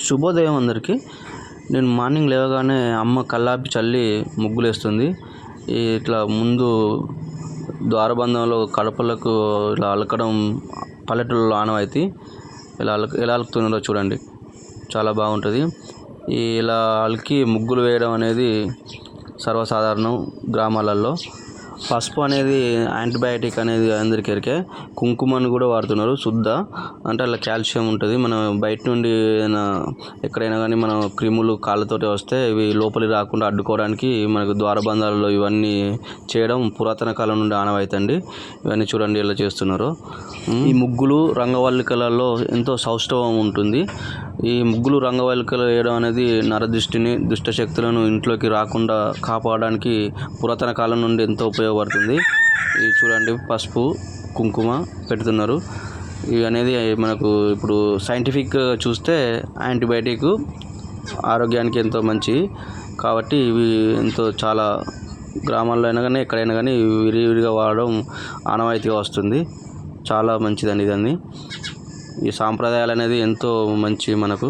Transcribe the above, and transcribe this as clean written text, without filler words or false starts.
శుభోదయం అందరికీ. నేను మార్నింగ్ లేవగానే అమ్మ కల్లాపి చల్లి ముగ్గులేస్తుంది. ఇట్లా ముందు ద్వారబంధంలో కడపలకు ఇలా అలకడం పల్లెటూళ్ళలో ఆనవాయితీ. ఎలా అలుకుతుందో చూడండి, చాలా బాగుంటుంది. ఇలా అలికి ముగ్గులు వేయడం అనేది సర్వసాధారణం గ్రామాలలో. పసుపు అనేది యాంటీబయాటిక్ అనేది అందరికీ ఎరికే. కుంకుమను కూడా వాడుతున్నారు, శుద్ధ అంటే అలా కాల్షియం ఉంటుంది. మనం బయట నుండి ఎక్కడైనా కానీ మనం క్రిములు కాళ్ళతోటి వస్తే ఇవి లోపలికి రాకుండా అడ్డుకోవడానికి మనకు ద్వారబంధాలలో ఇవన్నీ చేయడం పురాతన కాలం నుండి ఆనవాయితీ అండి. ఇవన్నీ చూడండి ఎలా చేస్తున్నారు. ఈ ముగ్గులు రంగవల్లికలలో ఎంతో సౌష్ఠవం ఉంటుంది. ఈ ముగ్గులు రంగవల్లికలు వేయడం అనేది నరదృష్టిని, దుష్టశక్తులను ఇంట్లోకి రాకుండా కాపాడడానికి పురాతన కాలం నుండి ఎంతో ఉపయోగపడుతుంది. ఇది చూడండి, పసుపు కుంకుమ పెడుతున్నారు. ఇవి అనేది మనకు ఇప్పుడు సైంటిఫిక్ చూస్తే యాంటీబయాటిక్, ఆరోగ్యానికి ఎంతో మంచి కాబట్టి ఇవి ఎంతో చాలా గ్రామాల్లో అయినా కానీ ఎక్కడైనా కానీ విరివిరిగా వాడడం ఆనవాయితీగా వస్తుంది. చాలా మంచిదండి ఇదన్నీ. ఈ సాంప్రదాయాలు అనేది ఎంతో మంచి మనకు.